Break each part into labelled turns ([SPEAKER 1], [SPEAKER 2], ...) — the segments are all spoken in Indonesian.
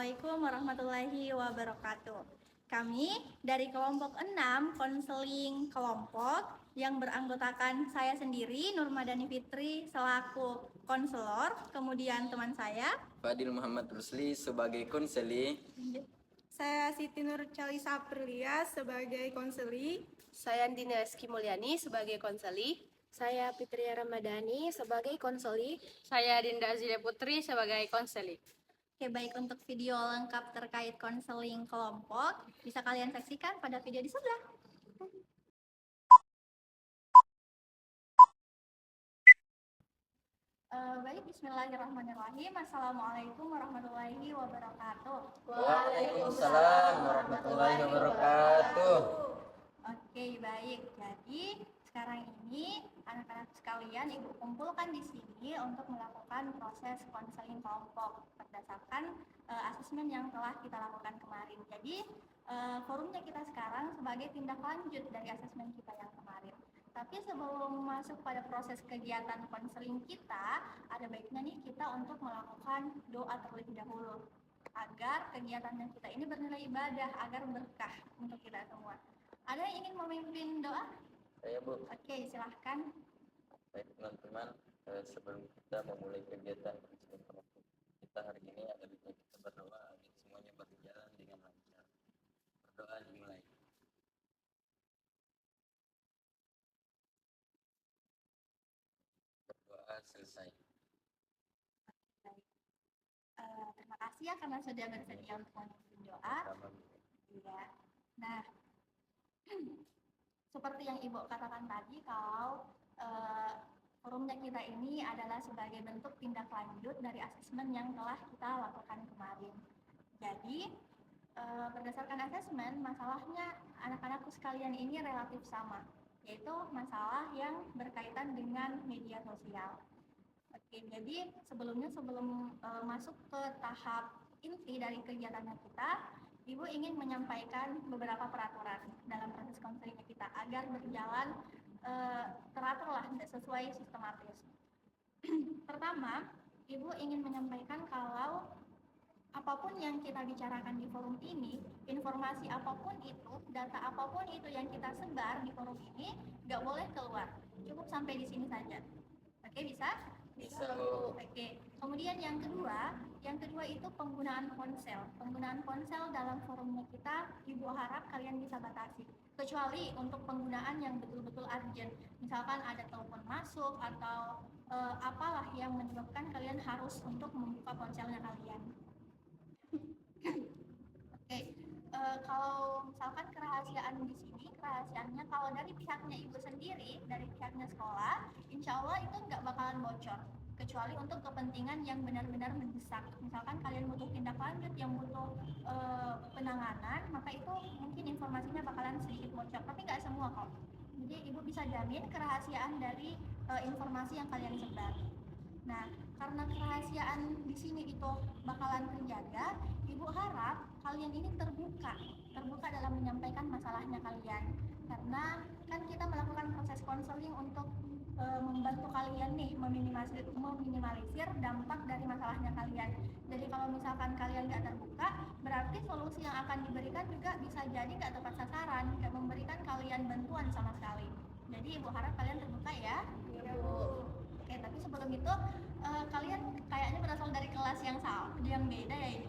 [SPEAKER 1] Assalamualaikum warahmatullahi wabarakatuh. Kami dari kelompok 6 konseling kelompok yang beranggotakan saya sendiri Nurmadani Fitri selaku konselor, kemudian teman saya
[SPEAKER 2] Fadil Muhammad Rusli sebagai konseli.
[SPEAKER 3] Saya Siti Nur Calisa Perlia sebagai konseli.
[SPEAKER 4] Saya Dina Eski Mulyani sebagai konseli.
[SPEAKER 5] Saya Fitria Ramadhani sebagai konseli.
[SPEAKER 6] Saya Dinda Azilia Putri sebagai konseli.
[SPEAKER 1] Oke, baik, untuk video lengkap terkait konseling kelompok bisa kalian saksikan pada video di sebelah. Baik, bismillahirrahmanirrahim. Assalamualaikum warahmatullahi wabarakatuh.
[SPEAKER 2] Waalaikumsalam warahmatullahi wabarakatuh.
[SPEAKER 1] Oke, baik. Jadi sekarang ini anak-anak sekalian ibu kumpulkan di sini untuk melakukan proses konseling kelompok berdasarkan asesmen yang telah kita lakukan kemarin. Jadi forumnya kita sekarang sebagai tindak lanjut dari asesmen kita yang kemarin. Tapi sebelum masuk pada proses kegiatan konseling kita, ada baiknya nih kita untuk melakukan doa terlebih dahulu agar kegiatan yang kita ini bernilai ibadah, agar berkah untuk kita semua. Ada yang ingin memimpin doa?
[SPEAKER 2] Saya, Bu.
[SPEAKER 1] Oke, silahkan.
[SPEAKER 2] Baik teman-teman, sebelum kita memulai kegiatan konseling kelompok kita hari ini, ada baiknya kita berdoa agar semuanya berjalan dengan lancar. Berdoa dimulai. Berdoa selesai.
[SPEAKER 1] Baik. Terima kasih ya karena sudah bersedia untuk memimpin doa. Iya. Nah, seperti yang Ibu katakan tadi, kalau forumnya kita ini adalah sebagai bentuk tindak lanjut dari asesmen yang telah kita lakukan kemarin. Jadi, berdasarkan asesmen, masalahnya anak-anakku sekalian ini relatif sama, yaitu masalah yang berkaitan dengan media sosial. Oke, jadi sebelum masuk ke tahap inti dari kegiatannya kita, Ibu ingin menyampaikan beberapa peraturan dalam proses konseling kita agar berjalan teratur lah, sesuai sistematis. Pertama, Ibu ingin menyampaikan kalau apapun yang kita bicarakan di forum ini, informasi apapun itu, data apapun itu yang kita sebar di forum ini, nggak boleh keluar. Cukup sampai di sini saja. Oke, bisa?
[SPEAKER 2] Bisa, Bu.
[SPEAKER 1] Oke. Kemudian yang kedua itu penggunaan ponsel. Penggunaan ponsel dalam forumnya kita, Ibu harap kalian bisa batasi. Kecuali untuk penggunaan yang betul-betul urgent. Misalkan ada telepon masuk atau apalah yang menyebabkan kalian harus untuk membuka ponselnya kalian. Oke. Kalau misalkan kerahasiaan di sini, kerahasiaannya kalau dari pihaknya Ibu sendiri, dari pihaknya sekolah, insya Allah itu nggak bakalan bocor. Kecuali untuk kepentingan yang benar-benar mendesak. Misalkan kalian butuh tindak lanjut yang butuh penanganan, maka itu mungkin informasinya bakalan sedikit bocor, tapi nggak semua kok. Jadi Ibu bisa jamin kerahasiaan dari informasi yang kalian sebar. Nah, karena kerahasiaan di sini itu bakalan terjaga, Ibu harap kalian ini terbuka dalam menyampaikan masalahnya kalian. Karena kan kita melakukan proses konseling untuk membantu kalian nih meminimalisir dampak dari masalahnya kalian. Jadi kalau misalkan kalian nggak terbuka, berarti solusi yang akan diberikan juga bisa jadi nggak tepat sasaran, nggak memberikan kalian bantuan sama sekali. Jadi Ibu harap kalian terbuka ya. Iya, Bu. Oke, tapi sebelum itu kalian kayaknya berasal dari kelas yang beda ya ini.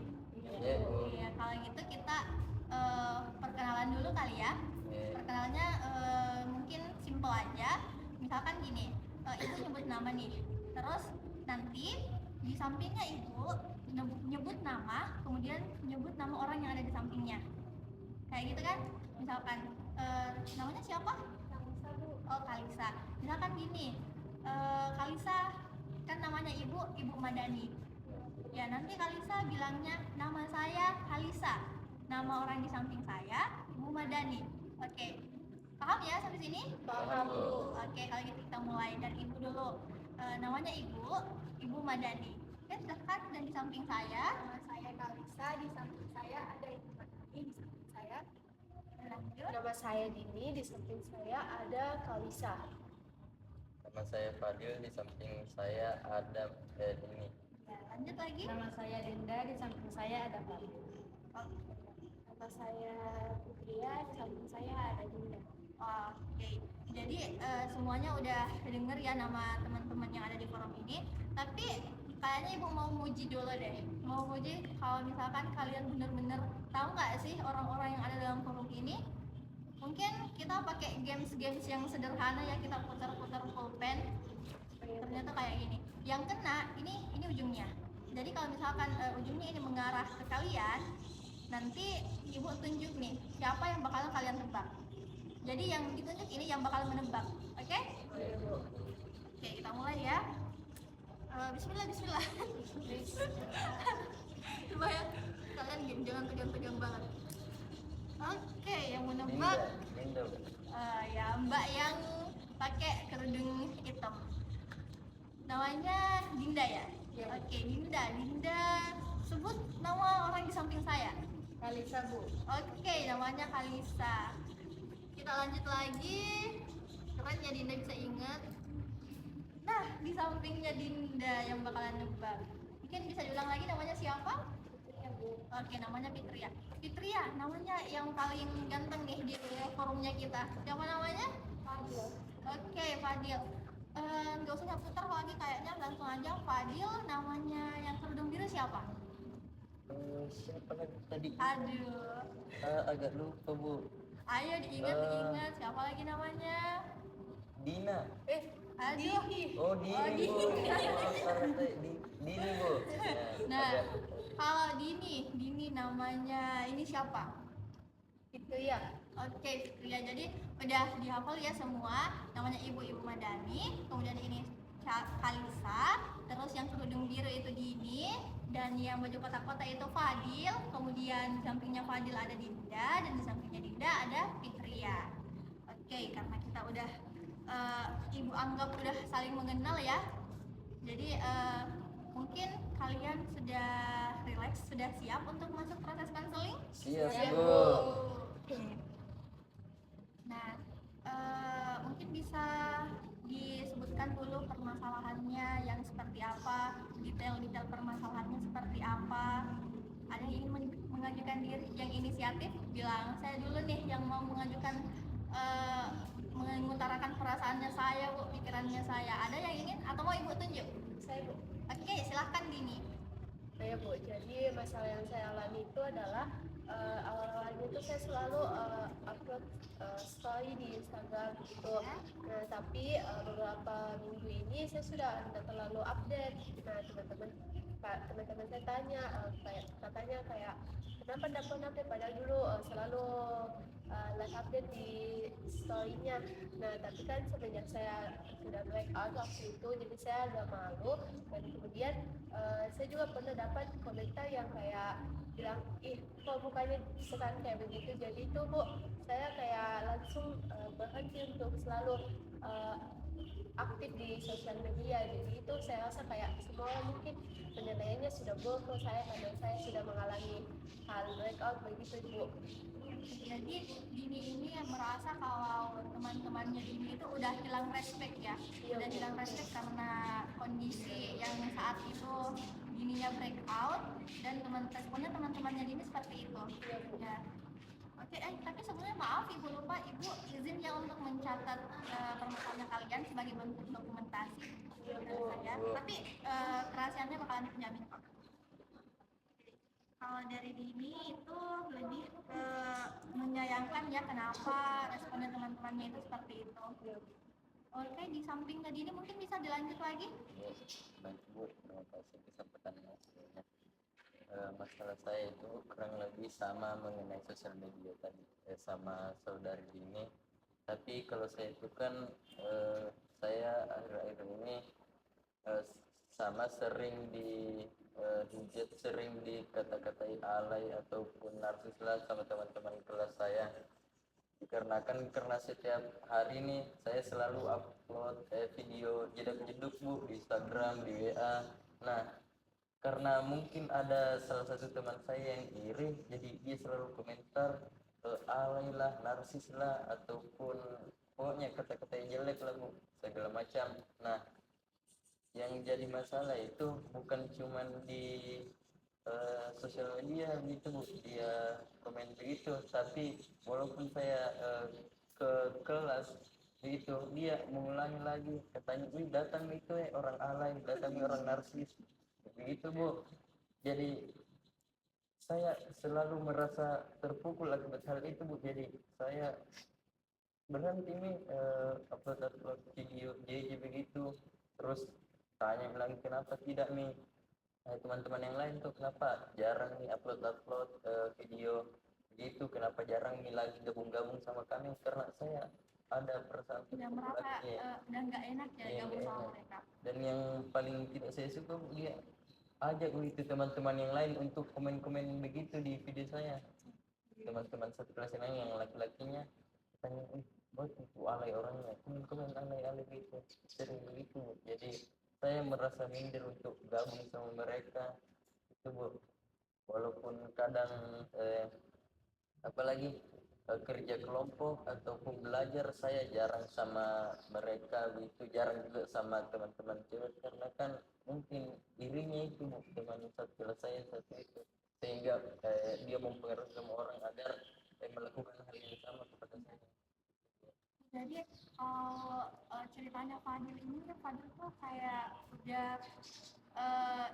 [SPEAKER 1] Iya, kalau gitu kita perkenalan dulu kali ya. Perkenalannya mungkin simple aja. Misalkan gini, Ibu nyebut nama nih, terus nanti di sampingnya Ibu nyebut nama, kemudian nyebut nama orang yang ada di sampingnya. Kayak gitu kan? Misalkan namanya siapa? Kalisa, Bu. Oh, Kalisa. Misalkan gini, Kalisa, kan namanya Ibu Madani. Ya, nanti Kalisa bilangnya nama saya Kalisa. Nama orang di samping saya Ibu Madani. Oke. Paham ya sampai sini?
[SPEAKER 2] Paham, Bu.
[SPEAKER 1] Oke, kalau gitu kita mulai dari Ibu dulu. Namanya Ibu Madani. Oke, silahkan. Dan di samping saya
[SPEAKER 3] Kalisa, di samping saya ada Ibu Madani, di samping saya.
[SPEAKER 1] Lanjut.
[SPEAKER 5] Nama saya Dini, di samping saya ada Kalisa.
[SPEAKER 2] Nama saya Fadil, di samping saya ada Dini.
[SPEAKER 1] Ya, Lanjut lagi.
[SPEAKER 6] Nama saya Dinda, di samping saya ada Fadil.
[SPEAKER 1] Oke.
[SPEAKER 5] Nama saya Putria, di samping saya ada Dinda.
[SPEAKER 1] Oke, jadi semuanya udah denger ya nama teman-teman yang ada di forum ini. Tapi kayaknya ibu mau muji dulu deh. Mau muji kalau misalkan kalian bener-bener tahu nggak sih orang-orang yang ada dalam forum ini? Mungkin kita pakai games-games yang sederhana ya, kita putar-putar pulpen. Ternyata kayak gini. Yang kena ini ujungnya. Jadi kalau misalkan ujungnya ini mengarah ke kalian, nanti ibu tunjuk nih siapa yang bakalan kalian tebak. Jadi yang ditunjuk ini yang bakal menebak, oke? Oke, kita mulai ya. Bismillah. Coba ya, kalian jangan tegang-tegang banget. Oke, yang menebak
[SPEAKER 2] Dinda.
[SPEAKER 1] ya Mbak yang pakai kerudung hitam. Namanya Dinda ya? Oke, Dinda. Sebut nama orang di samping saya.
[SPEAKER 6] Kalisa, Bu.
[SPEAKER 1] Oke, namanya Kalisa. Kita lanjut lagi. Keren ya Dinda bisa ingat. Nah, di sampingnya Dinda yang bakalan nebak. Mungkin bisa diulang lagi namanya siapa? Oke, namanya Fitria. Fitria, namanya yang paling ganteng nih di forumnya kita. Siapa namanya?
[SPEAKER 5] Fadil.
[SPEAKER 1] Oke, Fadil. Nggak usah putar lagi kayaknya, langsung aja. Fadil, namanya yang kerudung biru siapa?
[SPEAKER 2] Siapa lagi tadi?
[SPEAKER 1] Aduh.
[SPEAKER 2] Agak lupa, Bu.
[SPEAKER 1] Ayo diingat. Siapa lagi namanya?
[SPEAKER 2] Dina.
[SPEAKER 1] Aduh.
[SPEAKER 2] Oh, Dini, Bu. Maaf, salah saya. Dini, Bu.
[SPEAKER 1] Nah,
[SPEAKER 2] agak-
[SPEAKER 1] kalau Dini namanya ini siapa?
[SPEAKER 5] Fitria.
[SPEAKER 1] Oke, Fitria. Jadi udah dihafal ya semua. Namanya Ibu Madani. Kemudian ini Kalisa. Terus yang kerudung biru itu Dini. Dan yang baju kotak-kotak itu Fadil. Kemudian di sampingnya Fadil ada Dinda. Dan di sampingnya Dinda ada Fitria. Oke, karena kita udah Ibu anggap udah saling mengenal ya. Jadi mungkin kalian sudah rileks, sudah siap untuk masuk proses konseling?
[SPEAKER 2] Siap,
[SPEAKER 6] Siap,
[SPEAKER 2] Bu.
[SPEAKER 1] Oke. Nah, mungkin bisa disebutkan dulu permasalahannya yang seperti apa, detail-detail permasalahannya seperti apa. Ada yang ingin mengajukan diri, yang inisiatif bilang saya dulu nih yang mau mengajukan mengutarakan perasaannya saya, Bu, pikirannya saya. Ada yang ingin atau mau Ibu tunjuk?
[SPEAKER 5] Saya Bu.
[SPEAKER 1] Oke, silahkan Dini.
[SPEAKER 5] Ya Bu, jadi masalah yang saya alami itu adalah awal-awalnya itu saya selalu upload story di Instagram gitu. Nah, tapi beberapa minggu ini saya sudah tidak terlalu update. Nah, teman-teman saya tanya, katanya kayak kenapa tidak pernah update, padahal dulu selalu live update di story-nya. Nah, tapi kan semenjak saya sudah break out waktu itu, jadi saya agak malu. Dan kemudian saya juga pernah dapat komentar yang kayak bilang, ih kok mukanya sekarang kayak begitu. Jadi itu Bu, saya kayak langsung berhenti untuk selalu aktif di sosial media. Jadi itu saya rasa kayak semua orang mungkin penilaiannya sudah buruk ke saya karena saya sudah mengalami hal breakout begitu Bu.
[SPEAKER 1] Jadi Dini ini yang merasa kalau teman-temannya Dini itu udah hilang respect ya, udah hilang respect karena kondisi yang saat itu Dininya breakout dan responnya teman-temannya Dini seperti itu. Ya. Oke, tapi sebelumnya maaf Ibu lupa, Ibu izin ya untuk mencatat permasalahan kalian sebagai bentuk dokumentasi. Ya. Tapi kerahasiaannya bakalan dijamin kok. Kalau dari Dini itu lebih ke menyayangkan ya kenapa responnya teman-temannya itu seperti itu. Oke, di samping ke Dini mungkin bisa dilanjut lagi.
[SPEAKER 2] Ya, baik, Bu. Terima kasih kesempatan masalahnya. Masalah saya itu kurang lebih sama mengenai sosial media tadi, sama saudari Dini. Tapi kalau saya itu kan saya akhir-akhir ini sama sering dihujat, sering dikata-katai alay ataupun narsis lah sama teman-teman kelas saya. Dikarenakan karena setiap hari nih saya selalu upload video jedak-jeduk Bu di Instagram, di WA. Nah, karena mungkin ada salah satu teman saya yang iri, jadi dia selalu komentar alay lah, narsis lah, ataupun pokoknya kata-kata yang jelek lah Bu, segala macam. Nah, yang jadi masalah itu bukan cuman di sosial media gitu Bu, dia komen begitu, tapi walaupun saya ke kelas begitu dia mengulangi lagi, katanya wih datang itu orang alay, datang orang narsis begitu Bu. Jadi saya selalu merasa terpukul akibat hal itu Bu. Jadi saya berhenti nih upload video JJ begitu, terus tanya bilang kenapa tidak nih teman-teman yang lain tuh, kenapa jarang nih upload video begitu, kenapa jarang nih lagi gabung-gabung sama kami, karena saya ada perasaan
[SPEAKER 1] Udah
[SPEAKER 2] terpukul
[SPEAKER 1] merasa
[SPEAKER 2] aja.
[SPEAKER 1] udah nggak enak ya
[SPEAKER 2] Iya,
[SPEAKER 1] gabung
[SPEAKER 2] nggak
[SPEAKER 1] sama
[SPEAKER 2] enak.
[SPEAKER 1] mereka.
[SPEAKER 2] Dan yang paling tidak saya suka dia ajak itu teman-teman yang lain untuk komen-komen begitu di video saya. Teman-teman satu kelas yang lain yang laki-lakinya tanya, buat itu alay orangnya, komen-komen alay-alay gitu, sering begitu. Jadi saya merasa minder untuk gabung sama mereka itu Bu. Walaupun kadang apalagi kerja kelompok ataupun belajar saya jarang sama mereka begitu, jarang juga sama teman-teman cewek karena kan mungkin dirinya itu Bu, teman satu kelas saya satu itu, sehingga dia mempengaruhi semua orang agar melakukan hal yang sama kepada saya.
[SPEAKER 1] Jadi kalau ceritanya Fadil ini, Fadil tuh kayak udah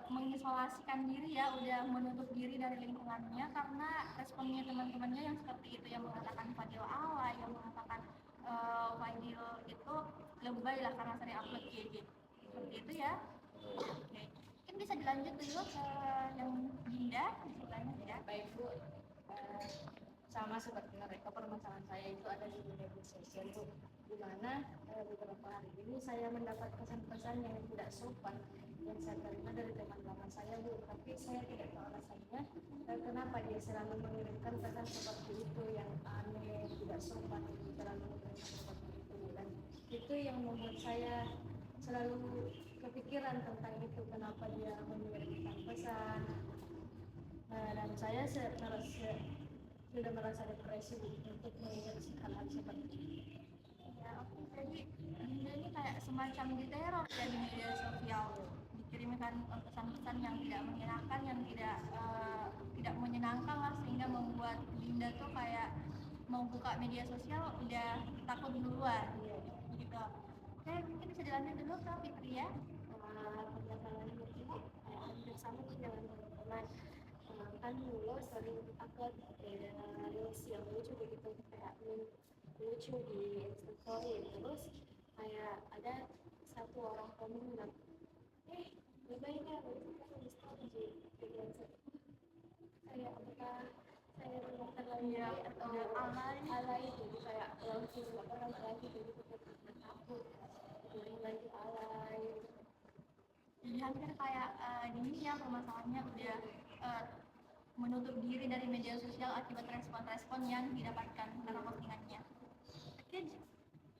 [SPEAKER 1] mengisolasikan diri ya, udah menutup diri dari lingkungannya karena responnya teman-temannya yang seperti itu, yang mengatakan Fadil alay, yang mengatakan Fadil itu lebay lah karena sering upload JJ. Seperti itu ya. Oke. Mungkin bisa dilanjut dulu ke yang Dinda, ceritanya ya.
[SPEAKER 6] Baik Bu, sama seperti mereka, permasalahan saya itu ada di media sosial Bu, di mana beberapa hari ini saya mendapat pesan-pesan yang tidak sopan yang saya terima dari teman lama saya Bu, tapi saya tidak tahu alasannya kenapa dia selalu mengirimkan pesan seperti itu yang aneh, tidak sopan, selalu mengirimkan seperti itu, dan itu yang membuat saya selalu kepikiran tentang itu, kenapa dia mengirimkan pesan. Dan saya sudah merasa depresi untuk mengingat hal-hal seperti ini.
[SPEAKER 1] Ya, oke. Jadi Dinda ini kayak semacam diteror ya di media sosial, dikirimkan pesan-pesan yang tidak menyenangkan, yang tidak menyenangkan lah, sehingga membuat Dinda tuh kayak mau buka media sosial udah takut duluan gitu. Oke, mungkin bisa dilanjut dulu ke Fitri ya.
[SPEAKER 5] Permasalahan itu hampir sama dengan teman-teman. Kan dulu sering upload reels yang lucu begitu, kayak lucu di Instastory, terus kayak ada satu orang komen bilang, lebay kan di story jadi kayak apakah saya terlalu atau alay, jadi kayak langsung orang lagi begitu takut lagi alay.
[SPEAKER 1] Jadi hampir kayak ini ya permasalahannya udah menutup diri dari media sosial akibat respon-respon yang didapatkan karena postingannya. Oke,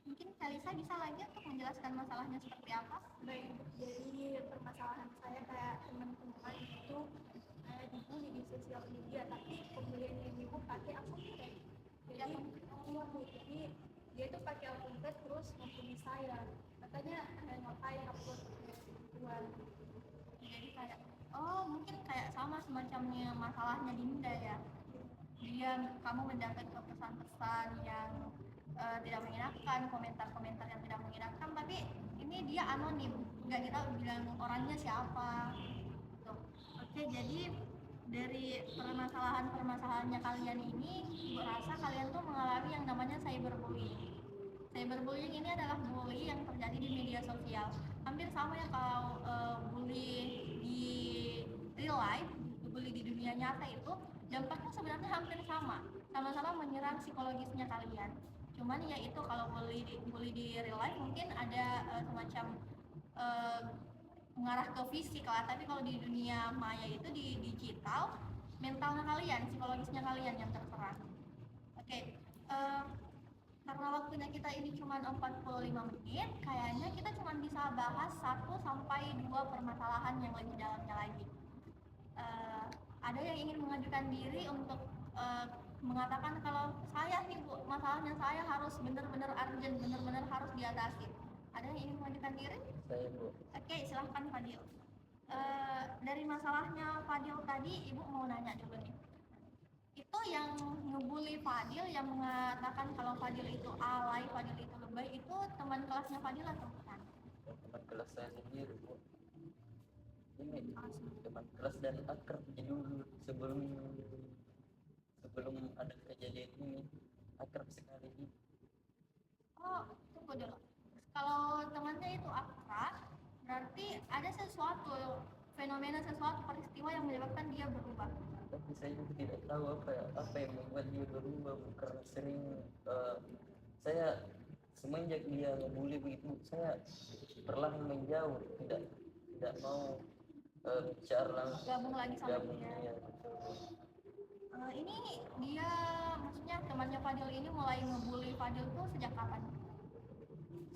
[SPEAKER 1] mungkin Kalisa bisa lagi untuk menjelaskan masalahnya seperti apa?
[SPEAKER 3] Baik, jadi permasalahan saya kayak teman-teman itu dibully di sosial media, tapi pembulian yang ibu pakai akun fake. Jadi jadi dia itu pakai akun fake terus membuli saya. Katanya ngapain upload gituan.
[SPEAKER 1] Jadi kayak mungkin kayak sama semacamnya masalahnya Dinda ya. Kamu mendapat pesan-pesan yang tidak mengenakan, komentar-komentar yang tidak mengenakan, tapi ini dia anonim, nggak kita bilang orangnya siapa. Tuh. Oke, jadi dari permasalahannya kalian ini, Ibu rasa kalian tuh mengalami yang namanya cyberbullying. Cyberbullying ini adalah bully yang terjadi di media sosial. Hampir sama ya kalau bully di real life, bully di dunia nyata itu dampaknya sebenarnya hampir sama-sama menyerang psikologisnya kalian. Cuman ya itu kalau bully di real life mungkin ada semacam mengarah ke fisik lah, tapi kalau di dunia maya itu di digital, mentalnya kalian, psikologisnya kalian yang terserang. Oke, karena waktunya kita ini cuma 45 menit, kayaknya kita cuma bisa bahas 1 sampai 2 permasalahan yang lebih dalamnya lagi. Ada yang ingin mengajukan diri untuk mengatakan kalau saya nih Bu, masalahnya saya harus benar-benar urgent, benar-benar harus diatasi. Ada yang ingin mengajukan diri?
[SPEAKER 2] Saya Bu.
[SPEAKER 1] Oke, silahkan Fadil. Dari masalahnya Fadil tadi, Ibu mau nanya dulu nih. Itu yang ngebully Fadil, yang mengatakan kalau Fadil itu alay, Fadil itu lebay, itu teman kelasnya Fadil atau bukan?
[SPEAKER 2] Teman kelas saya sendiri Bu. Ini teman kelas dan akrab dulu sebelum ada kejadian ini, akrab sekali.
[SPEAKER 1] Oh, tunggu dulu. Kalau temannya itu akrab, berarti ada sesuatu, fenomena sesuatu, peristiwa yang menyebabkan dia berubah.
[SPEAKER 2] Tapi saya juga tidak tahu apa yang membuat dia berubah Bu. Karena sering saya semenjak dia ngebully begitu, saya perlahan menjauh, tidak mau bicara langsung,
[SPEAKER 1] Gabung lagi sama
[SPEAKER 2] gabung
[SPEAKER 1] dia.
[SPEAKER 2] dia.
[SPEAKER 1] Ini dia, maksudnya temannya Fadil ini mulai ngebully Fadil tuh sejak kapan?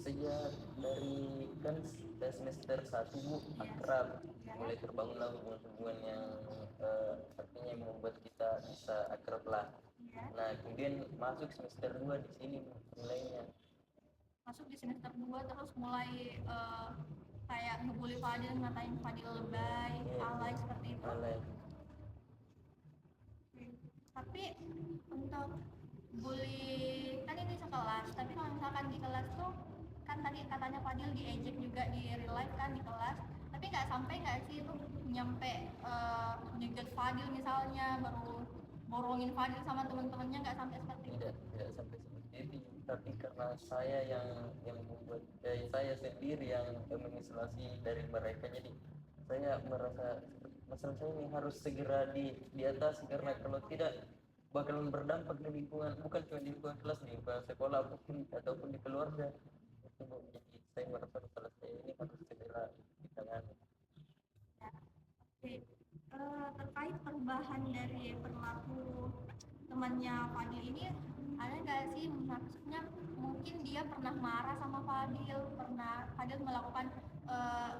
[SPEAKER 2] Sejak dari kan semester 1 Bu, akrab, mulai terbangunlah hubungan yang artinya yang membuat kita bisa akrab lah.
[SPEAKER 1] Ya.
[SPEAKER 2] Nah kemudian masuk semester 2 di sini mulainya.
[SPEAKER 1] Masuk di semester 2 terus mulai kayak ngebully Fadil, ngatain Fadil lebay, alay seperti itu.
[SPEAKER 2] Alay.
[SPEAKER 1] Tapi untuk bully kan ini sekelas, tapi kalau misalkan di kelas tuh kan tadi katanya Fadil diejek juga di real life kan di kelas, tapi nggak sampai nggak sih itu nyampe nyeget Fadil misalnya, baru borongin Fadil sama temen-temennya, nggak sampai seperti itu?
[SPEAKER 2] Tidak sampai seperti itu, tapi karena saya yang membuat saya sendiri yang mengisolasi dari mereka, jadi saya merasa masalah saya ini harus segera diatasi, karena kalau tidak bakalan berdampak di lingkungan, bukan cuma di lingkungan kelas, di lingkungan sekolah ataupun di keluarga. Jadi saya merasa masalah saya ini harus segera ditangani.
[SPEAKER 1] Oke. Terkait perubahan dari perilaku temannya Fadil ini, ada nggak sih maksudnya mungkin dia pernah marah sama Fadil, pernah Fadil melakukan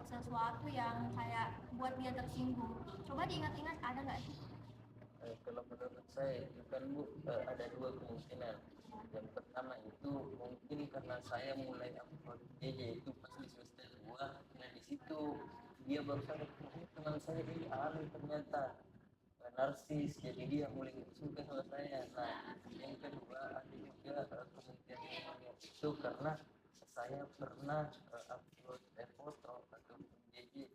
[SPEAKER 1] sesuatu yang kayak buat dia tersinggung? Coba diingat-ingat, ada nggak sih?
[SPEAKER 2] Kalau menurut saya itu kan Bu, ada dua kemungkinan. Yang pertama itu mungkin karena saya mulai upload JJ itu pas di semester 2. Nah di situ dia baru sadar, teman saya ini aneh ternyata, narsis, jadi dia mulai suka sama saya. Nah yang kedua ada juga kemungkinan itu karena saya pernah upload foto atau JJ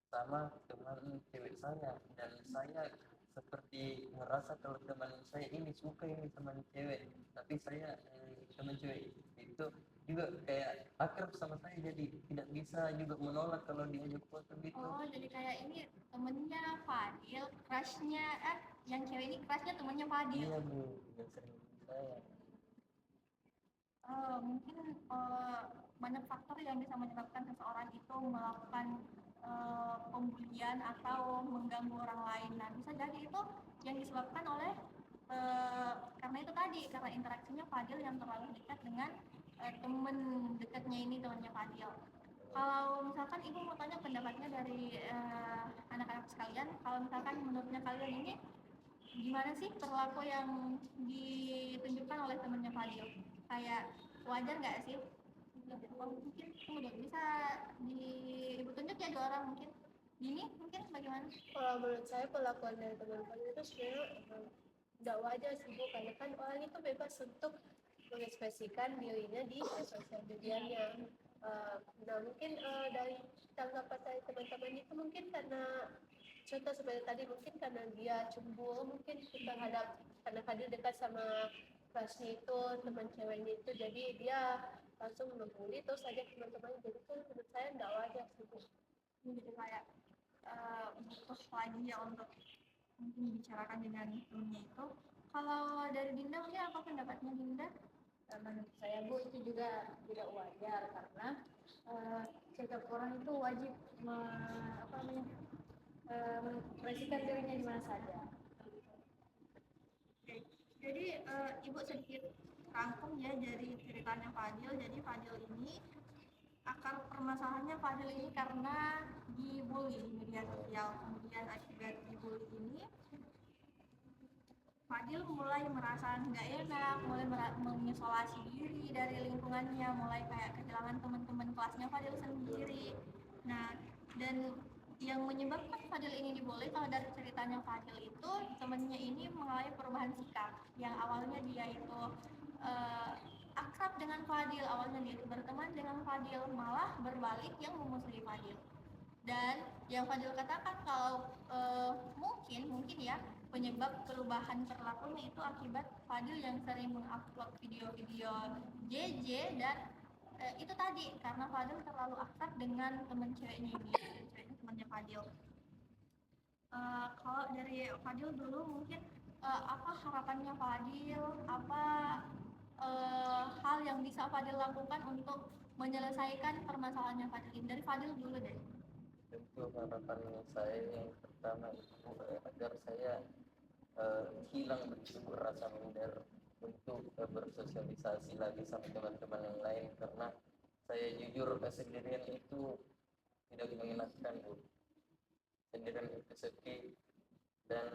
[SPEAKER 2] sama teman cewek saya, dan saya seperti merasa kalau teman saya ini suka ini teman cewek, tapi saya teman cewek itu juga kayak akrab sama saya, jadi tidak bisa juga menolak kalau diajak foto gitu.
[SPEAKER 1] Oh, jadi kayak ini temennya Fadil, crushnya yang cewek ini crushnya temennya Fadil.
[SPEAKER 2] Iya Bu, yang sering saya.
[SPEAKER 1] Mungkin banyak faktor yang bisa menyebabkan seseorang itu melakukan pembulian atau mengganggu orang lain. Nah, bisa jadi itu yang disebabkan oleh karena itu tadi, karena interaksinya Fadil yang terlalu dekat dengan teman dekatnya ini, temannya Fadil. Kalau misalkan Ibu mau tanya pendapatnya dari anak-anak sekalian, kalau misalkan menurutnya kalian ini gimana sih perilaku yang ditunjukkan oleh temannya Fadil? Kayak wajar nggak sih? Mungkin tunggu dulu, bisa Ibu tunjuk ya 2 orang mungkin. Gini mungkin bagaimana?
[SPEAKER 5] Kalau menurut saya perlakuan dari teman-teman itu sebenarnya tidak wajar sih Bu, karena kan orang itu bebas untuk mengekspresikan dirinya di sosial medianya. Nah mungkin dari tanggapan dari teman-teman itu mungkin karena contoh seperti tadi, mungkin karena dia cemburu mungkin terhadap, karena Fadil dekat sama kelasnya itu, teman ceweknya itu, jadi dia langsung membuli terus aja teman-temannya. Jadi itu menurut saya tidak wajar sih Bu.
[SPEAKER 1] Jadi kayak butuh lagi ya untuk mungkin dibicarakan dengan temennya itu. Kalau dari Dinda mungkin apa pendapatnya Dinda?
[SPEAKER 6] Menurut saya Bu, itu juga tidak wajar, karena setiap orang itu wajib mengekspresikan dirinya di mana saja.
[SPEAKER 1] Jadi Ibu sedikit rangkum ya dari ceritanya Fadil. Jadi Fadil ini, akar permasalahannya Fadil ini karena dibully di media sosial. Kemudian akibat dibully ini Fadil mulai merasa nggak enak, mulai mengisolasi diri dari lingkungannya, mulai kayak kehilangan teman-teman kelasnya Fadil sendiri. Nah, dan yang menyebabkan Fadil ini diboleh, kalau dari ceritanya Fadil itu temennya ini mengalami perubahan sikap. Yang awalnya dia itu akrab dengan Fadil, awalnya dia itu berteman dengan Fadil, malah berbalik yang memusuhi Fadil. Dan yang Fadil katakan kalau mungkin ya penyebab perubahan perilakunya itu akibat Fadil yang sering mengupload video-video JJ, dan itu tadi karena Fadil terlalu akrab dengan teman ceweknya ini, ceweknya temannya Fadil. Kalau dari Fadil dulu mungkin apa harapannya Fadil, apa hal yang bisa Fadil lakukan untuk menyelesaikan permasalahannya Fadil ini? Dari Fadil dulu deh.
[SPEAKER 2] Tentu harapan saya yang pertama itu agar saya hilang begitu rasa minder untuk bersosialisasi lagi sama teman-teman yang lain, karena saya jujur kesendirian itu tidak mengenakan, Bu. Sendirian itu sepi, dan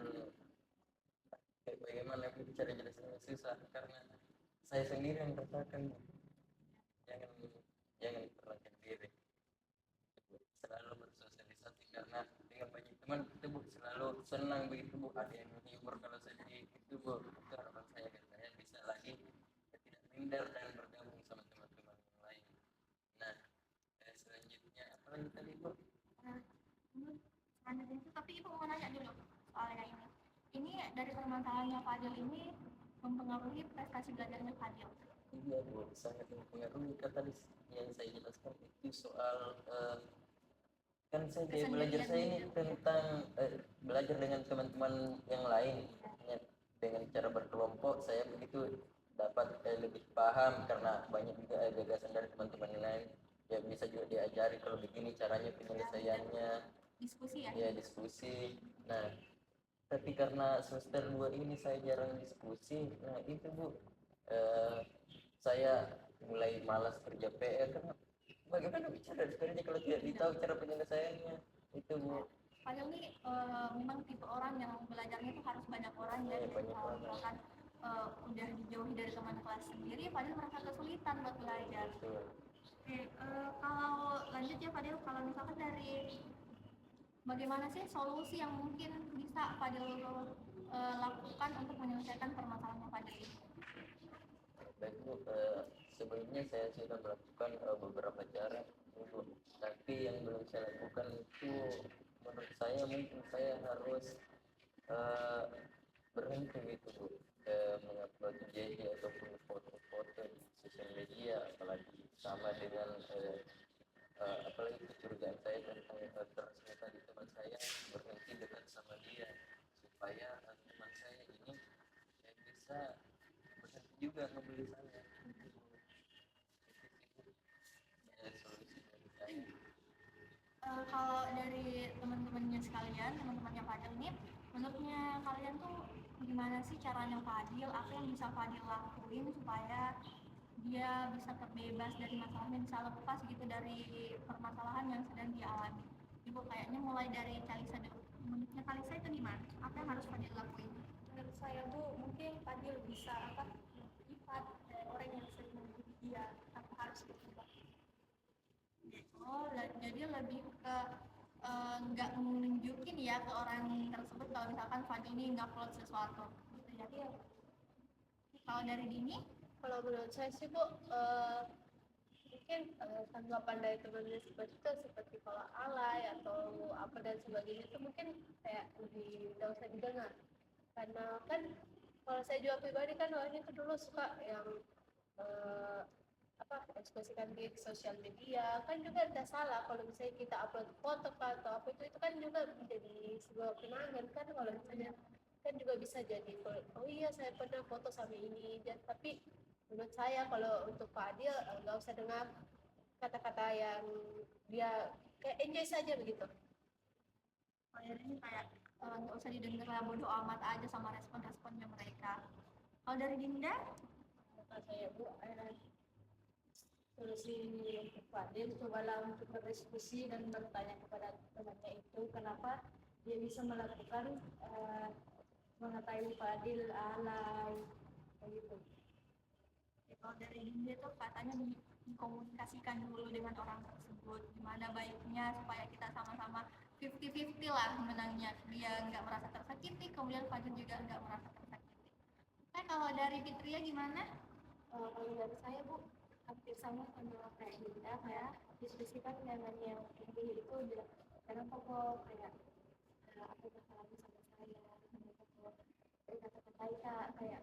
[SPEAKER 2] bagaimana aku bicara jelasnya susah karena saya sendiri yang rasakan. Jangan pernah sendiri, selalu bersosialisasi, karena dengan banyak teman kita, Bu, selalu senang begitu, Bu. Ada yang menghibur kalau sedih itu, Bu. Itu harapan saya, agar saya bisa lagi tidak minder dan bergabung sama teman-teman yang lain. Nah, selanjutnya apa lagi tadi, Bu?
[SPEAKER 1] Selanjutnya itu, tapi Ibu mau nanya dulu soal yang ini. Ini dari permasalahannya Fadil ini mempengaruhi prestasi belajarnya Fadil.
[SPEAKER 2] Iya, Bu, sangat mempengaruhi. Kata yang saya jelaskan itu soal kan saya belajar saya ini tentang belajar dengan teman-teman yang lain, dengan cara berkelompok. Saya begitu dapat lebih paham karena banyak juga gagasan dari teman-teman yang lain. Ya bisa juga diajari kalau begini caranya penyelesaiannya.
[SPEAKER 1] Diskusi ya?
[SPEAKER 2] Ya, diskusi. Nah, tapi karena semester 2 ini saya jarang diskusi. Nah itu, Bu, saya mulai malas kerja PR, karena bagaimana bicara kerja kalau tidak tahu cara penyelesaiannya itu, Bu.
[SPEAKER 1] Fadil ini memang tipe orang yang belajarnya itu harus banyak orang ya. Kalau misalkan udah dijauhi dari teman kelas sendiri, Fadil merasa kesulitan buat belajar. Oke, kalau lanjut ya Fadil, kalau misalkan dari bagaimana sih solusi yang mungkin bisa Fadil lakukan untuk menyelesaikan permasalahan Fadil ini?
[SPEAKER 2] Baik, Bu, sebelumnya saya sudah melakukan beberapa cara, Bu, tapi yang belum saya lakukan itu menurut saya mungkin saya harus berhenti gitu, Bu, mengupload JJ ataupun foto-foto di sosial media, apalagi sama dengan apalagi kecurigaan saya tentang transmita di teman saya, berhenti dekat sama dia supaya teman saya ini bisa berhenti juga membeli saya. Solusi dari saya.
[SPEAKER 1] Kalau dari teman-temannya sekalian, teman-temannya Fadil ini, menurutnya kalian tuh gimana sih caranya Fadil? Apa yang bisa Fadil lakuin supaya dia bisa terbebas dari masalahnya, bisa lepas gitu dari permasalahan yang sedang dia alami? Ibu kayaknya mulai dari Kalisa dulu. Menurutnya Kalisa itu gimana? Apa yang harus Fadil lakuin?
[SPEAKER 3] Menurut saya Bu, mungkin Fadil bisa sifat dari orang yang sering membunuh dia tanpa harus berubah.
[SPEAKER 1] Oh, jadi lebih ke nggak nunjukin ya ke orang tersebut kalau misalkan Fadil ini nggak upload sesuatu gitu ya.
[SPEAKER 3] Iya.
[SPEAKER 1] Kalau dari Dini?
[SPEAKER 5] Kalau menurut saya sih, Bu, mungkin tanggapan dari teman-teman seperti itu, seperti kalau alay atau apa dan sebagainya, itu mungkin kayak lebih tidak usah didengar, karena kan kalau saya juga pribadi kan orangnya itu dulu suka yang ekspresikan diri di sosial media, kan juga tidak salah kalau misalnya kita upload foto atau apa itu kan juga menjadi sebuah kenangan kan. Kalau misalnya kan juga bisa jadi, oh iya saya pernah foto sama ini, dan tapi menurut saya kalau untuk Fadil nggak usah dengar kata-kata yang dia kayak enjoy saja begitu.
[SPEAKER 1] Oh, jadi ini kayak nggak usah didengar lah, bodo amat aja sama respon-responnya mereka. Kalau dari Dinda?
[SPEAKER 6] Kata saya, Bu, solusi untuk Fadil, cobalah untuk berdiskusi dan bertanya kepada temannya itu kenapa dia bisa melakukan mengatain Fadil alay kayak gitu.
[SPEAKER 1] Ya, kalau dari Dinda tuh katanya dikomunikasikan dulu dengan orang tersebut gimana baiknya supaya kita sama-sama 50-50 lah menangnya, dia nggak merasa tersakiti, kemudian Fadil juga nggak merasa tersakiti. Oke, kalau dari Fitria gimana?
[SPEAKER 3] Kalau dari saya Bu, hampir sama kayak Dinda, kayak diskusikan dengan yang ini itu jangan pokok kayak apa yang terjadi sama saya, jangan pokok berkata-kata kayak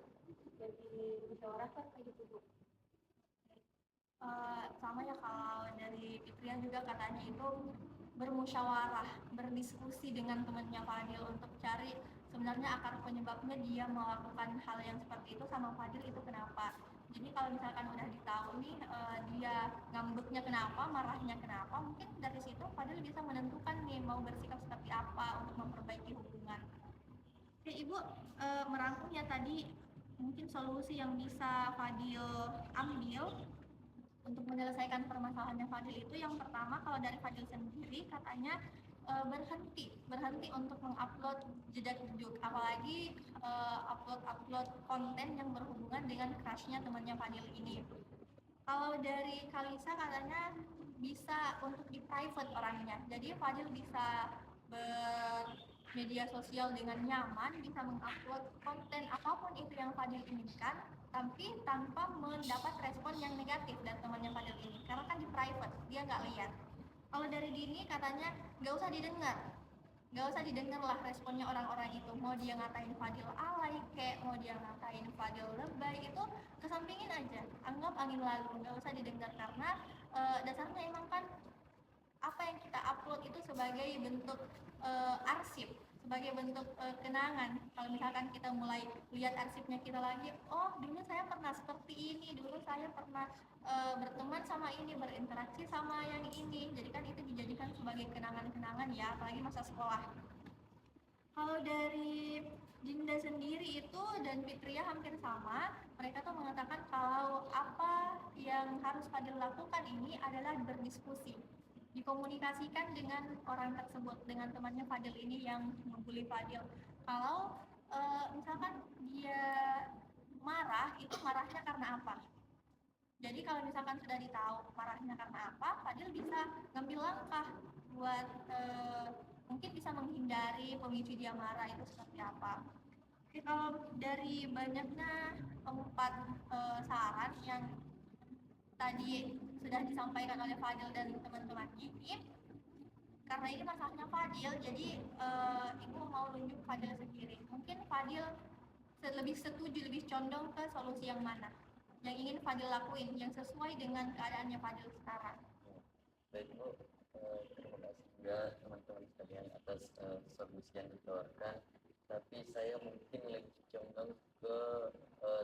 [SPEAKER 3] jadi musyawarahkan kayak gitu Bu.
[SPEAKER 1] Sama ya, kalau dari Fitria juga katanya itu bermusyawarah, berdiskusi dengan temannya Fadil untuk cari sebenarnya akar penyebabnya dia melakukan hal yang seperti itu sama Fadil itu kenapa. Jadi kalau misalkan udah ditahu nih dia ngambeknya kenapa, marahnya kenapa, mungkin dari situ Fadil bisa menentukan nih mau bersikap seperti apa untuk memperbaiki hubungan. Oke, Ibu merangkum ya tadi mungkin solusi yang bisa Fadil ambil untuk menyelesaikan permasalahannya Fadil itu, yang pertama kalau dari Fadil sendiri katanya berhenti untuk mengupload jedak-jeduk, apalagi upload konten yang berhubungan dengan crushnya temannya Fadil ini. Kalau dari Kalisa katanya bisa untuk di private orangnya, jadi Fadil bisa bermedia sosial dengan nyaman, bisa mengupload konten apapun itu yang Fadil inginkan, tapi tanpa mendapat respon yang negatif dari temannya Fadil ini, karena kan di private, dia nggak lihat. Kalau dari Dini katanya nggak usah didengar lah responnya orang-orang itu, mau dia ngatain Fadil alay kayak mau dia ngatain Fadil lebay, itu kesampingin aja, anggap angin lalu, nggak usah didengar, karena dasarnya emang kan apa yang kita upload itu sebagai bentuk arsip, sebagai bentuk kenangan. Kalau misalkan kita mulai lihat arsipnya kita lagi, oh dulu saya pernah seperti ini, dulu saya pernah berteman sama ini, berinteraksi sama yang ini, jadi kan itu dijadikan sebagai kenangan-kenangan ya, apalagi masa sekolah. Kalau dari Dinda sendiri itu dan Fitria hampir sama, mereka tuh mengatakan kalau apa yang harus Fadil lakukan ini adalah berdiskusi, dikomunikasikan dengan orang tersebut, dengan temannya Fadil ini yang membuli Fadil. Kalau misalkan dia marah, itu marahnya karena apa? Jadi kalau misalkan sudah ditahu marahnya karena apa, Fadil bisa ngambil langkah buat mungkin bisa menghindari pemicu dia marah itu seperti apa. Oke, kalau dari banyaknya 4 saran yang tadi sudah disampaikan oleh Fadil dan teman-teman ini, karena ini masalahnya Fadil, jadi ibu mau tunjuk Fadil sendiri. Mungkin Fadil lebih setuju, lebih condong ke solusi yang mana yang ingin Fadil lakuin, yang sesuai dengan keadaannya Fadil sekarang.
[SPEAKER 2] Baik Bu, terima kasih juga teman-teman sekalian atas solusi yang ditawarkan. Tapi saya mungkin lebih condong ke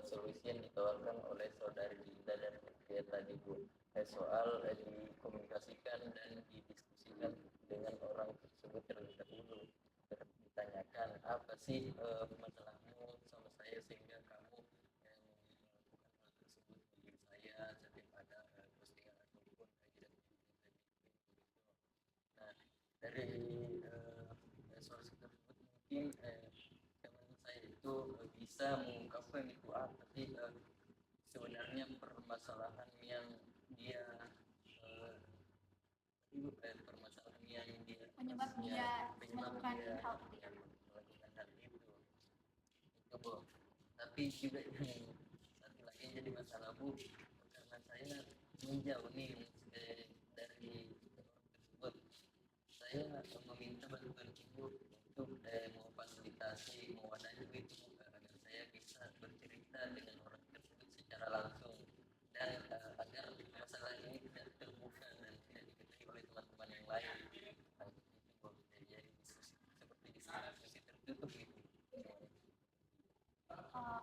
[SPEAKER 2] solusi yang ditawarkan oleh saudari Dinda dan Fitria tadi Bu, soal dikomunikasikan dan didiskusikan dengan orang tersebut terlebih dahulu, ditanyakan apa sih masalahmu sama saya sehingga kamu melakukan hal tersebut di saya setiap ada postingan ataupun kajian yang saya bikin begitu. Nah, dari solusi tersebut mungkin teman saya itu bisa mengungkapkan itu apa sih sebenarnya permasalahan yang dia permasalahan yang dia
[SPEAKER 1] Penyebab dia melakukan hal
[SPEAKER 2] itu Bu. Tapi juga satu lagi yang jadi masalah Bu, karena saya menjauh nih dari orang tersebut, saya meminta bantuan Ibu untuk memfasilitasi, mewadai itu agar saya bisa bercerita dengan orang tersebut secara langsung, dan agar masalah ini tidak terbuka dan tidak diketahui oleh teman-teman yang lain. Itu jadi diskusi seperti diskusi tertutup gitu.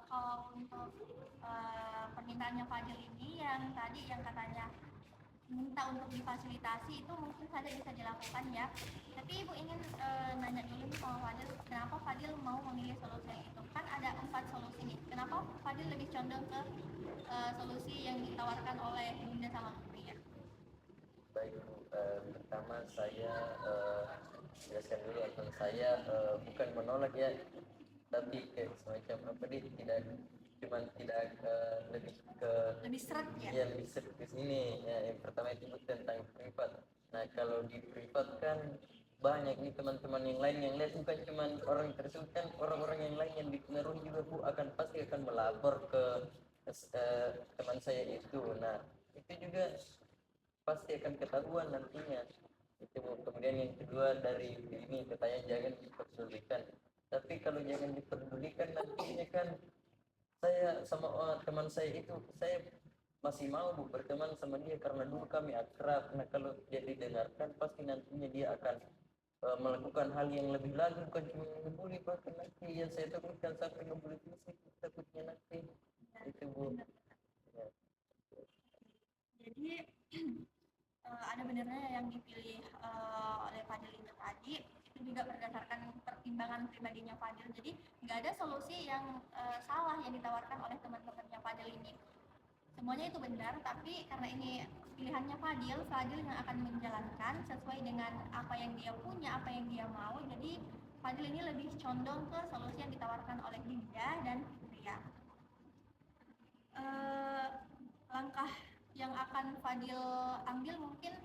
[SPEAKER 1] Kalau untuk permintaannya Fadil ini yang tadi yang katanya minta untuk difasilitasi, itu mungkin saja bisa dilakukan ya. Tapi Ibu ingin nanya dulu nih sama Fadil, kenapa Fadil mau memilih solusi yang itu? Kan ada 4 solusi nih. Kenapa Fadil lebih condong ke solusi yang ditawarkan oleh Dinda sama Fitria?
[SPEAKER 2] Baik Bu, pertama saya jelaskan dulu, atau saya bukan menolak ya tapi kayak semacam apa dia tidak cuman tidak lebih ke
[SPEAKER 1] Lebih seret ya.
[SPEAKER 2] yang bisa ke sini ya, yang pertama itu tentang privat. Nah kalau di privat kan banyak nih teman-teman yang lain yang lihat, bukan cuman orang tersebut kan, orang-orang yang lain yang dipengaruhi juga Bu pasti akan melapor ke teman saya itu. Nah itu juga pasti akan ketahuan nantinya itu Bu. Kemudian yang kedua dari ini katanya jangan diperdulikan, tapi kalau jangan diperdulikan nantinya kan saya sama teman saya itu saya masih mau Bu berteman sama dia karena dulu kami akrab. Nah kalau dia didengarkan pasti nantinya dia akan melakukan hal yang lebih lagi, bukan cuma ngebully, bahkan nanti yang saya takutkan sampai ngebully fisik takutnya nanti itu Bu ya.
[SPEAKER 1] Jadi ada benarnya yang dipilih oleh Fadil itu tadi itu juga berdasarkan pertimbangan pribadinya Fadil. Jadi nggak ada solusi yang salah yang ditawarkan oleh teman-temannya Fadil ini. Semuanya itu benar, tapi karena ini pilihannya Fadil yang akan menjalankan sesuai dengan apa yang dia punya, apa yang dia mau. Jadi Fadil ini lebih condong ke solusi yang ditawarkan oleh Dinda dan Ria. Langkah yang akan Fadil ambil mungkin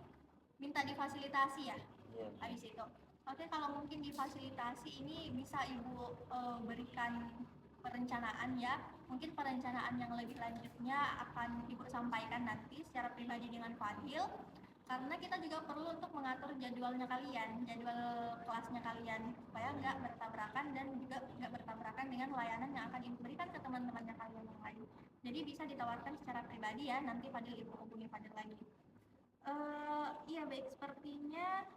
[SPEAKER 1] minta difasilitasi ya.
[SPEAKER 2] Iya.
[SPEAKER 1] Habis itu oke, kalau mungkin difasilitasi ini bisa Ibu berikan perencanaan ya, mungkin perencanaan yang lebih lanjutnya akan Ibu sampaikan nanti secara pribadi dengan Fadil, karena kita juga perlu untuk mengatur jadwalnya kalian, jadwal kelasnya kalian, supaya nggak bertabrakan dan juga nggak bertabrakan dengan layanan yang akan Ibu berikan ke teman-temannya kalian yang lain. Jadi bisa ditawarkan secara pribadi ya, nanti Fadil Ibu hubungi Fadil lagi. Iya baik, sepertinya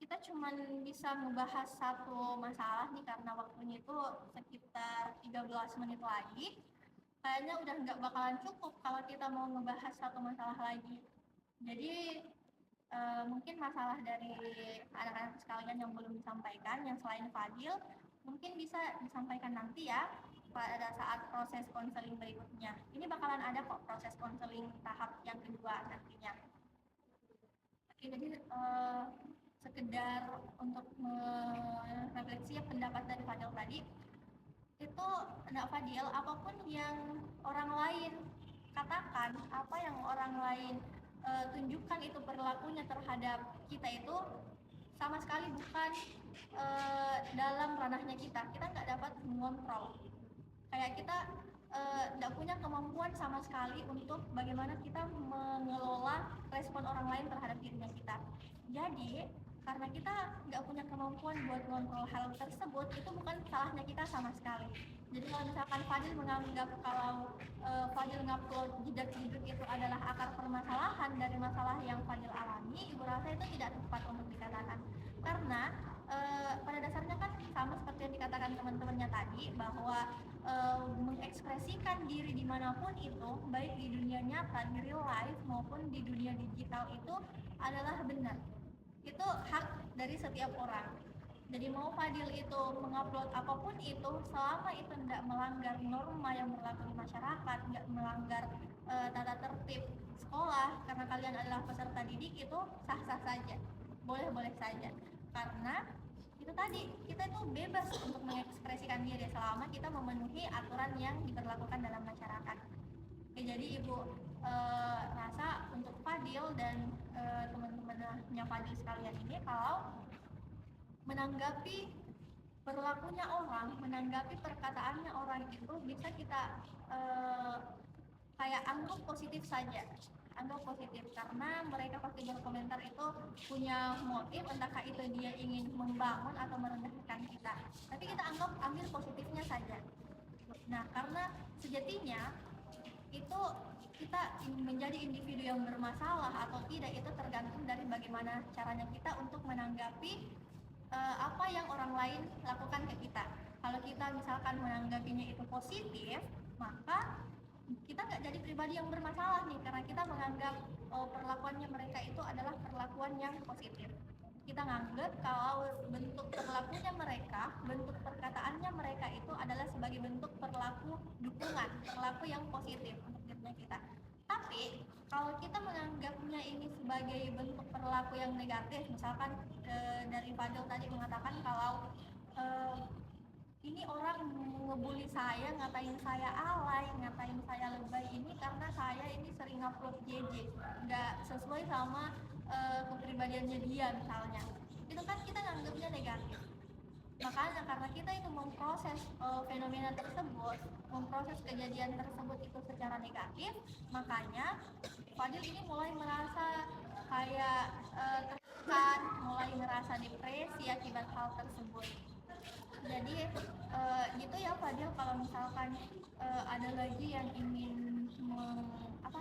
[SPEAKER 1] kita cuman bisa ngebahas satu masalah nih karena waktunya itu sekitar 13 menit lagi. Kayaknya udah nggak bakalan cukup kalau kita mau ngebahas satu masalah lagi. Jadi mungkin masalah dari anak-anak sekalian yang belum disampaikan, yang selain Fadil, mungkin bisa disampaikan nanti ya pada saat proses konseling berikutnya. Ini bakalan ada kok proses konseling tahap yang kedua nantinya. Oke, jadi sekedar untuk merefleksi pendapat dari Fadil tadi, itu enggak Fadil, apapun yang orang lain katakan, apa yang orang lain tunjukkan itu perilakunya terhadap kita itu sama sekali bukan dalam ranahnya kita nggak dapat mengontrol. Kayak kita nggak punya kemampuan sama sekali untuk bagaimana kita mengelola respon orang lain terhadap dirinya kita. Jadi karena kita nggak punya kemampuan buat mengontrol hal tersebut, itu bukan salahnya kita sama sekali. Jadi kalau misalkan Fadil menganggap kalau Fadil ngupload jejak-jejak itu adalah akar permasalahan dari masalah yang Fadil alami, Ibu rasa itu tidak tepat untuk dikatakan. Karena pada dasarnya kan sama seperti yang dikatakan teman-temannya tadi, bahwa mengekspresikan diri dimanapun itu, baik di dunia nyata, di real life maupun di dunia digital itu adalah benar. Itu hak dari setiap orang. Jadi mau Fadil itu mengupload apapun itu, selama itu tidak melanggar norma yang berlaku di masyarakat, tidak melanggar tata tertib sekolah, karena kalian adalah peserta didik, itu sah-sah saja, boleh-boleh saja. Karena itu tadi, kita itu bebas untuk mengekspresikan diri selama kita memenuhi aturan yang diberlakukan dalam masyarakat. Oke, jadi Ibu rasa untuk Fadil dan teman-temannya Fadil sekalian ini, kalau menanggapi perilakunya orang, menanggapi perkataannya orang itu bisa kita kayak anggap positif saja. Anggap positif, karena mereka pasti berkomentar itu punya motif, entahkah itu dia ingin membangun atau merendahkan kita. Tapi kita ambil positifnya saja. Nah, karena sejatinya itu kita menjadi individu yang bermasalah atau tidak itu tergantung dari bagaimana caranya kita untuk menanggapi apa yang orang lain lakukan ke kita. Kalau kita misalkan menanggapinya itu positif, maka kita nggak jadi pribadi yang bermasalah nih, karena kita menganggap perlakuannya mereka itu adalah perlakuan yang positif. Kita nganggap kalau bentuk perilakunya mereka, bentuk perkataannya mereka itu adalah sebagai bentuk perilaku dukungan, perilaku yang positif untuk dirinya kita. Tapi kalau kita menganggapnya ini sebagai bentuk perilaku yang negatif, misalkan dari Fadil tadi mengatakan kalau ini orang ngebully saya, ngatain saya alay, ngatain saya lebay ini karena saya ini sering upload JJ, nggak sesuai sama kepribadiannya dia misalnya. Itu kan kita nganggapnya negatif. Makanya karena kita itu memproses fenomena tersebut, memproses kejadian tersebut itu secara negatif, makanya Fadil ini mulai merasa kayak tertekan, mulai ngerasa depresi akibat hal tersebut. Jadi gitu ya Fadil, kalau misalkan ada lagi yang ingin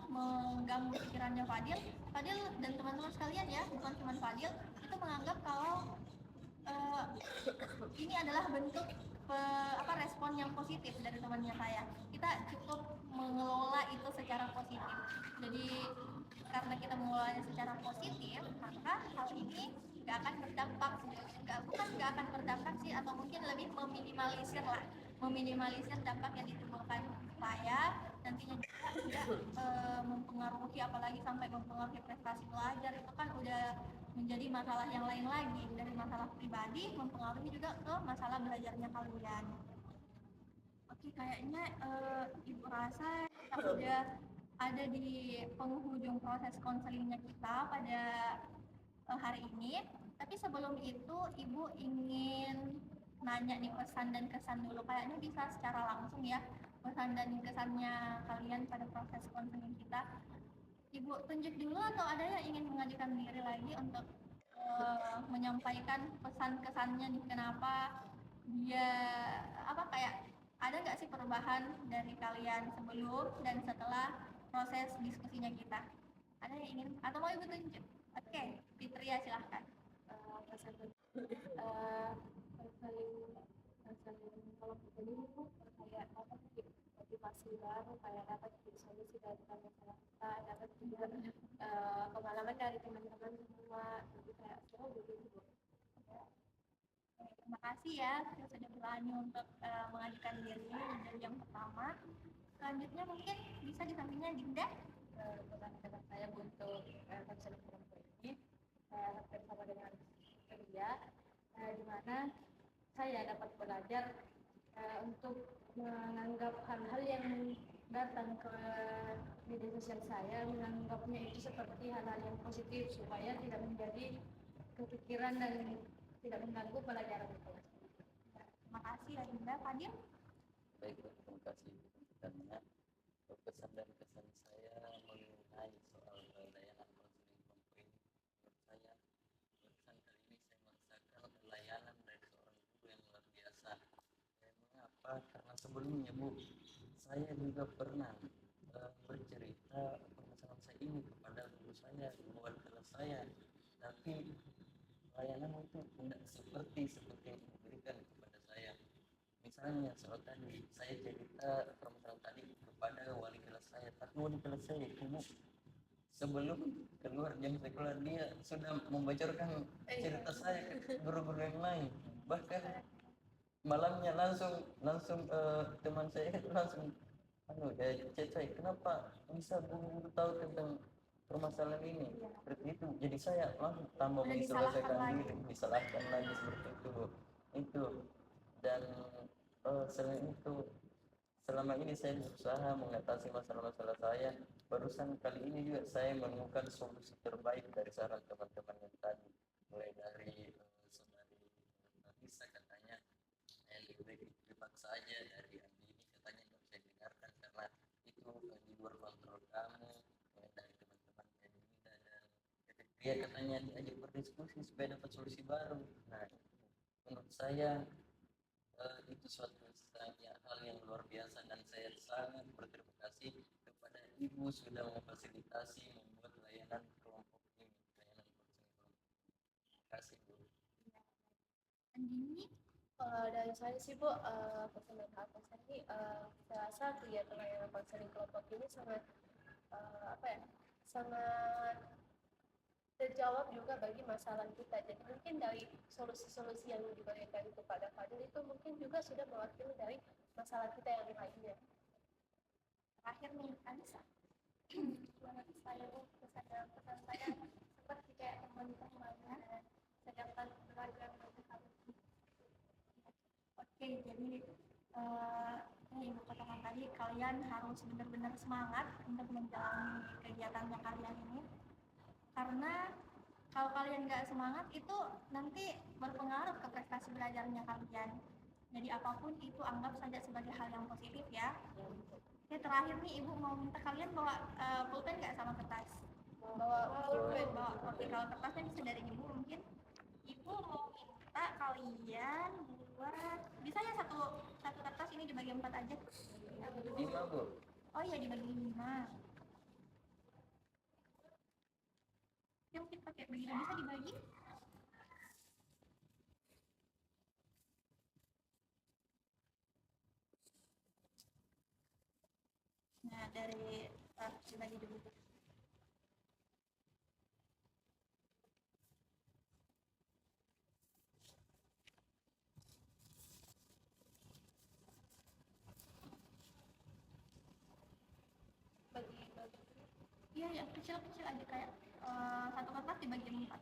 [SPEAKER 1] mengganggu pikirannya Fadil, Fadil dan teman-teman sekalian ya, bukan cuma Fadil, itu menganggap kalau ini adalah bentuk respon yang positif dari temannya saya. Kita cukup mengelola itu secara positif. Jadi karena kita mengelolanya secara positif, maka hal ini nggak akan berdampak, nggak akan berdampak sih, atau mungkin lebih meminimalisir dampak yang ditimbulkan saya nantinya juga tidak mempengaruhi, apalagi sampai mempengaruhi prestasi belajar. Itu kan udah menjadi masalah yang lain lagi, dari masalah pribadi mempengaruhi juga ke masalah belajarnya kalian. Oke, kayaknya ibu rasa kita udah ada di penghujung proses konselingnya kita pada hari ini. Tapi sebelum itu ibu ingin nanya nih pesan dan kesan dulu, kayaknya bisa secara langsung ya, pesan dan kesannya kalian pada proses konseling kita. Ibu tunjuk dulu atau ada yang ingin mengajukan diri lagi untuk menyampaikan pesan kesannya nih, kenapa dia kayak ada nggak sih perubahan dari kalian sebelum dan setelah proses diskusinya kita? Ada yang ingin atau mau ibu tunjuk? Oke, Fitria silahkan.
[SPEAKER 6] Pesan konseling kalau begini itu kayak apa sih, motivasi baru, kayak dapat solusi dari masalah kita, dapat juga pengalaman dari teman-teman semua, jadi kayak seru begitu.
[SPEAKER 1] Terima kasih ya sudah berani untuk mengajukan diri dari yang pertama. Selanjutnya mungkin bisa di sampingnya Dinda.
[SPEAKER 6] Pesan saya untuk konseling perempuan ini, saya bersama dengan dia, di mana saya dapat belajar untuk menganggap hal-hal yang datang ke media sosial saya, menganggapnya itu seperti hal-hal yang positif supaya tidak menjadi kepikiran dan tidak mengganggu pelajaran itu.
[SPEAKER 1] Terima kasih ya Dinda. Fadil?
[SPEAKER 2] Baik, terima kasih. Karena pesan dan kesan saya mengenai soal layanan konseling perempuan ini, menurut saya barusan kali ini saya merasakan layanan dari seorang guru yang luar biasa. Mengapa? Karena sebelumnya Bu, saya juga pernah bercerita permasalahan saya ini kepada guru saya, guru wali kelas saya, tapi layanan itu tidak seperti yang diberikan kepada saya. Misalnya soal tadi saya cerita permasalahan tadi kepada wali kelas saya, tapi wali kelas saya itu sebelum keluar jam sekolah dia sudah membocorkan cerita saya ke guru-guru yang lain. Bahkan malamnya langsung teman saya itu langsung chat saya, kenapa bisa guru tahu tentang permasalahan ini seperti itu. Jadi saya langsung tambah mengisolasikan diri, disalahkan lagi seperti itu. Dan selain itu, selama ini saya berusaha mengatasi masalah-masalah saya. Barusan kali ini juga saya menemukan solusi terbaik dari saran teman-teman yang tadi, mulai dari saudari Nafisa katanya lebih baik dipaksa aja, dari Andi ini katanya nggak bisa dengarkan karena itu di luar kontrol kamu, dari teman-teman Dinda dan dia katanya diajak berdiskusi supaya dapat solusi baru. Nah, menurut saya itu suatu hal yang luar biasa dan saya sangat berterima kasih kepada ibu sudah memfasilitasi membuat layanan kelompok ini, layanan konseling kelompok. Terima kasih Bu.
[SPEAKER 1] Andini?
[SPEAKER 5] Kalau dari saya sih Bu, pesan dari apa saya ini, saya rasa kegiatan layanan konseling kelompok ini sangat sangat terjawab juga bagi masalah kita. Jadi mungkin dari solusi-solusi yang diberikan kepada Fadil itu mungkin juga sudah mewakili dari masalah kita yang lainnya.
[SPEAKER 1] Terakhir nih, Anissa.
[SPEAKER 3] Saya pesan saya seperti kayak teman-teman, saya dapat belajar banyak hal.
[SPEAKER 1] Oke, jadi yang ibu katakan tadi, kalian harus benar-benar semangat untuk menjalani kegiatannya kalian ini, karena kalau kalian nggak semangat itu nanti berpengaruh ke prestasi belajarnya kalian. Jadi apapun itu anggap saja sebagai hal yang positif ya. Oke, terakhir nih ibu mau minta kalian bawa pulpen nggak sama kertas?
[SPEAKER 5] Bawa pulpen.
[SPEAKER 1] Bawa. Oke, kalau kertasnya bisa dari ibu mungkin. Ibu mau minta kalian buat, bisa ya satu kertas ini dibagi 4 aja.
[SPEAKER 2] 5 Bu.
[SPEAKER 1] Oh iya, dibagi 5. Ya mungkin pakai begini bisa dibagi. Nah, dari dibagi dulu. Iya, yang kecil-kecil aja kayak satu kertas dibagi 4.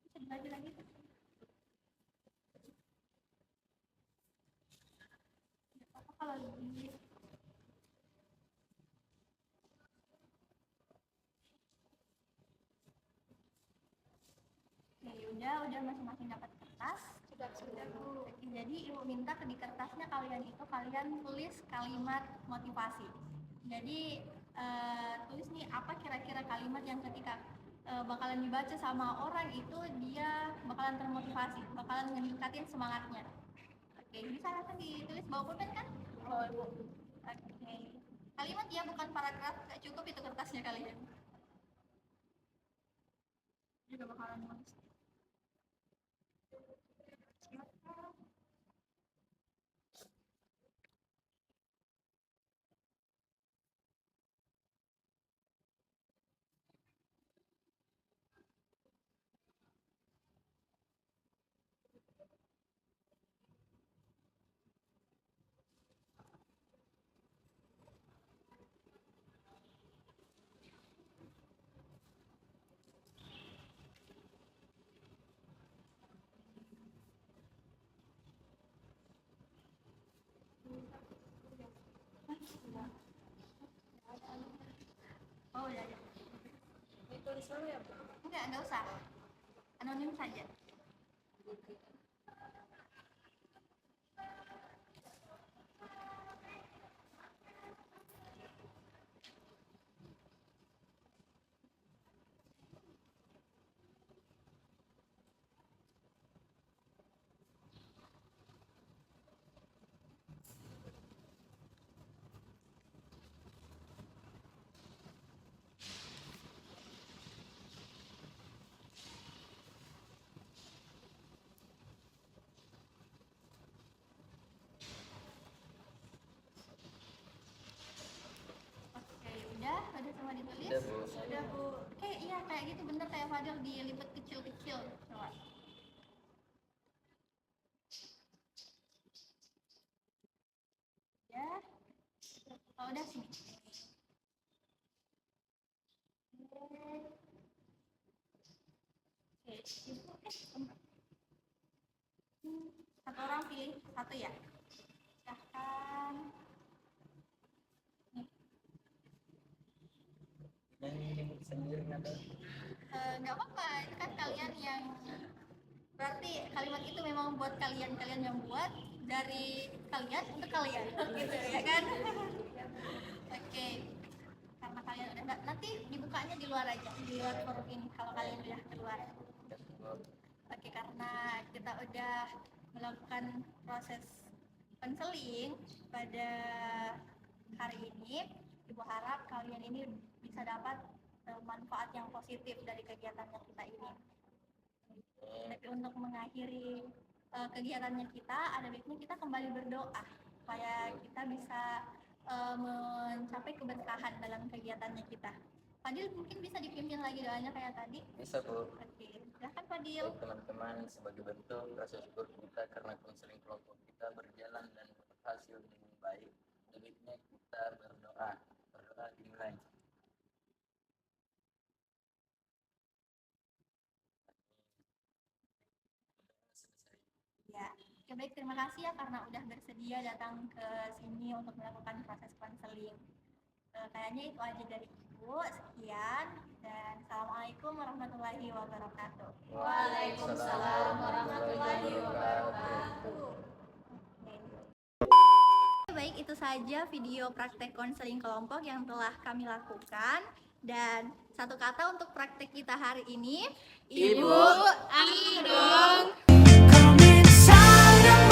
[SPEAKER 1] Bisa dibagi lagi. Nggak apa-apa kalau lebih. Oke, udah masing-masing dapat kertas.
[SPEAKER 3] Sudah Bu.
[SPEAKER 1] Oke, jadi ibu minta di kertasnya kalian tulis kalimat motivasi. Jadi tulis nih apa kira-kira kalimat yang ketika bakalan dibaca sama orang itu dia bakalan termotivasi, bakalan meningkatin semangatnya. Oke, bisa langsung ditulis bawa pulpen kan?
[SPEAKER 5] Oh, Ibu.
[SPEAKER 1] Oke. Kalimat ya, bukan paragraf, gak cukup itu kertasnya kalian. Juga bakalan nulis. Oh ya, ya.
[SPEAKER 5] Ditulis dulu ya, Bu?
[SPEAKER 1] Enggak usah. Anonim saja. Oke, udah semua ditulis.
[SPEAKER 2] Udah Bu.
[SPEAKER 1] Udah Bu. Oke, iya kayak gitu bener kayak Fadil dilipat kecil-kecil. Coba. Ya. Oh, udah sini. Oke, ibu satu orang pilih satu ya. Silahkan. Nih.
[SPEAKER 2] Yang ini sendiri ada.
[SPEAKER 1] Nggak apa-apa, itu kan kalian yang berarti kalimat itu memang buat kalian yang buat dari kalian untuk kalian gitu ya kan. Oke, karena kalian udah nanti dibukanya di luar aja, di luar forum ini kalau kalian udah keluar. Oke, karena kita udah melakukan proses konseling pada hari ini, ibu harap kalian ini bisa dapat manfaat yang positif dari kegiatannya kita ini. Tapi untuk mengakhiri kegiatannya kita, ada baiknya kita kembali berdoa supaya kita bisa mencapai keberkahan dalam kegiatannya kita. Fadil mungkin bisa dipimpin lagi doanya kayak tadi.
[SPEAKER 2] Bisa Bu.
[SPEAKER 1] Oke, silahkan Fadil.
[SPEAKER 2] Baik, teman-teman, sebagai bentuk rasa syukur kita karena konseling kelompok kita berjalan dan berhasil dengan baik, baiknya kita berdoa dimulai.
[SPEAKER 1] Ya, oke, baik, terima kasih ya karena udah bersedia datang ke sini untuk melakukan proses konseling. Kayaknya itu aja dari Ibu. Sekian dan assalamualaikum warahmatullahi wabarakatuh.
[SPEAKER 6] Waalaikumsalam warahmatullahi wabarakatuh.
[SPEAKER 1] Baik, itu saja video praktek konseling kelompok yang telah kami lakukan. Dan satu kata untuk praktek kita hari ini,
[SPEAKER 4] Ibu, ayo dong.
[SPEAKER 7] Come inside of